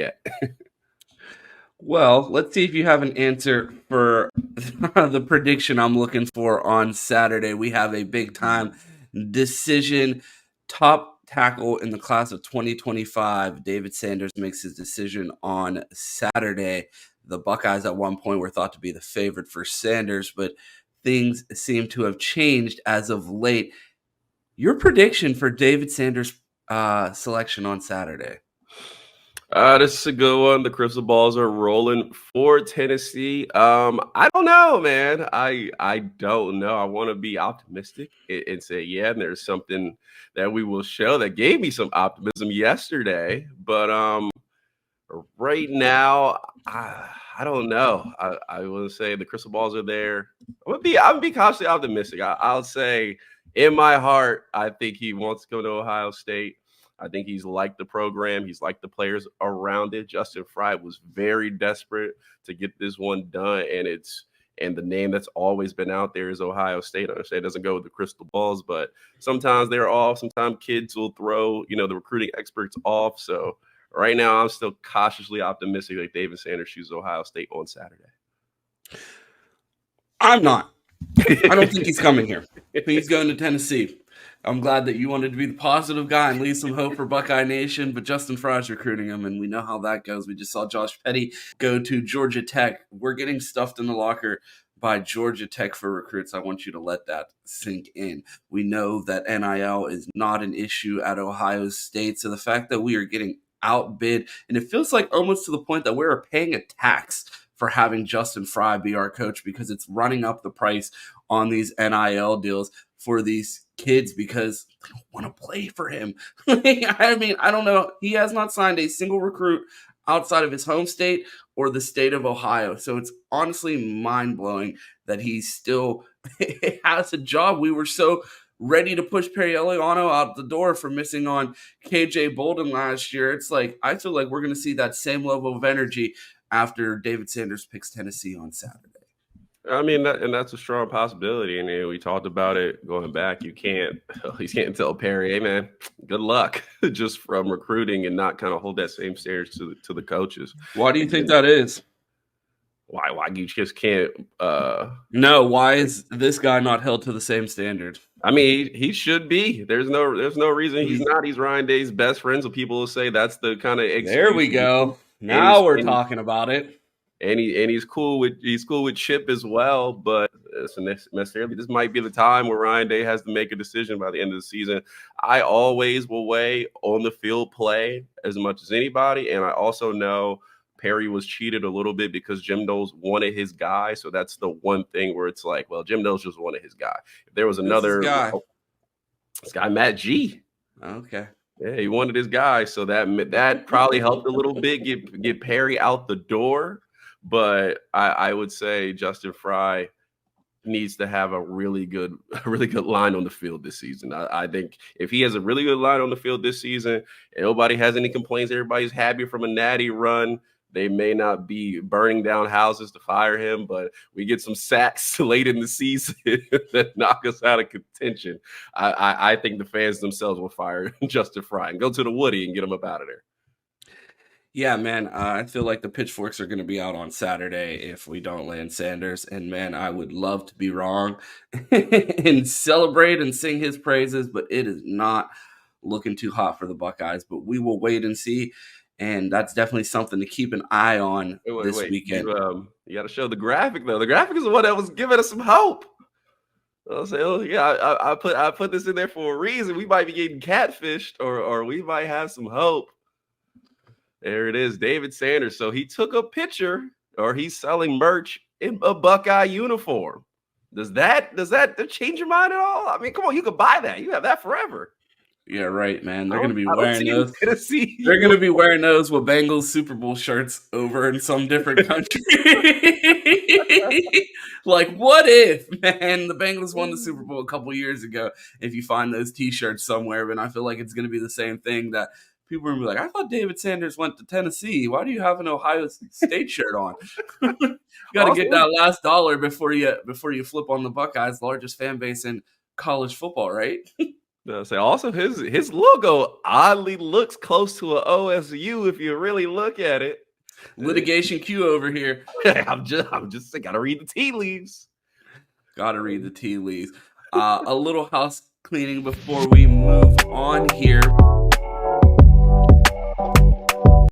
yet. Well, let's see if you have an answer for the prediction I'm looking for on Saturday. We have a big time decision. Top tackle in the class of 2025, David Sanders makes his decision on Saturday. The Buckeyes at one point were thought to be the favorite for Sanders, but things seem to have changed as of late. Your prediction for David Sanders' selection on Saturday? This is a good one. The crystal balls are rolling for Tennessee. I don't know, man. I don't know. I want to be optimistic and say, yeah, and there's something that we will show that gave me some optimism yesterday. But right now, I don't know. I will say the crystal balls are there. I'm gonna be cautiously optimistic. I'll say in my heart, I think he wants to go to Ohio State. I think he's liked the program. He's liked the players around it. Justin Fry was very desperate to get this one done, and the name that's always been out there is Ohio State. I understand it doesn't go with the crystal balls, but sometimes they're off. Sometimes kids will throw, the recruiting experts off. So right now, I'm still cautiously optimistic that David Sanders chooses Ohio State on Saturday. I'm not. I don't think he's coming here. He's going to Tennessee. I'm glad that you wanted to be the positive guy and leave some hope for Buckeye Nation, but Justin Fry's recruiting him, and we know how that goes. We just saw Josh Petty go to Georgia Tech. We're getting stuffed in the locker by Georgia Tech for recruits. I want you to let that sink in. We know that NIL is not an issue at Ohio State, so the fact that we are getting outbid, and it feels like almost to the point that we're paying a tax for having Justin Fry be our coach because it's running up the price on these NIL deals for these kids because they don't want to play for him. I mean, I don't know. He has not signed a single recruit outside of his home state or the state of Ohio. So it's honestly mind-blowing that he still has a job. We were so ready to push Perry Eliano out the door for missing on KJ Bolden last year. It's like, I feel like we're going to see that same level of energy after David Sanders picks Tennessee on Saturday. I mean, that's a strong possibility. And we talked about it going back. You can't tell Perry, hey, man, good luck just from recruiting and not kind of hold that same standards to the coaches. Why do you think that is? Why you just can't? No, why is this guy not held to the same standard? I mean, he should be. There's no reason he's not. He's Ryan Day's best friends. So people will say that's the kind of excuse. There we go. Now we're talking about it. And he's cool with Chip as well, but necessarily this might be the time where Ryan Day has to make a decision by the end of the season. I always will weigh on the field play as much as anybody, and I also know Perry was cheated a little bit because Jim Knowles wanted his guy, so that's the one thing where it's like, well, Jim Knowles just wanted his guy. If there was another guy, this guy Matt G. Okay. Yeah, he wanted his guy, so that probably helped a little bit get Perry out the door. But I would say Justin Fry needs to have a really good line on the field this season. I think if he has a really good line on the field this season, and nobody has any complaints, everybody's happy from a natty run. They may not be burning down houses to fire him, but we get some sacks late in the season that knock us out of contention. I think the fans themselves will fire Justin Fry and go to the Woody and get him up out of there. Yeah, man, I feel like the pitchforks are going to be out on Saturday if we don't land Sanders. And, man, I would love to be wrong and celebrate and sing his praises, but it is not looking too hot for the Buckeyes. But we will wait and see, and that's definitely something to keep an eye on this weekend. You got to show the graphic, though. The graphic is the one that was giving us some hope. I'll say, I put this in there for a reason. We might be getting catfished or we might have some hope. There it is, David Sanders. So he took a picture, or he's selling merch in a Buckeye uniform. Does that change your mind at all? I mean, come on, you could buy that. You have that forever. Yeah, right, man. They're going to be wearing those. They're going to be wearing those with Bengals Super Bowl shirts over in some different country. Like, what if, man, the Bengals won the Super Bowl a couple years ago? If you find those T-shirts somewhere, and I feel like it's going to be the same thing that people are going to be like, I thought David Sanders went to Tennessee. Why do you have an Ohio State shirt on? You got to get that last dollar before you flip on the Buckeyes, largest fan base in college football, right? Say also his logo oddly looks close to an OSU if you really look at it. Litigation Q over here. I'm just I gotta read the tea leaves. Gotta read the tea leaves. A little house cleaning before we move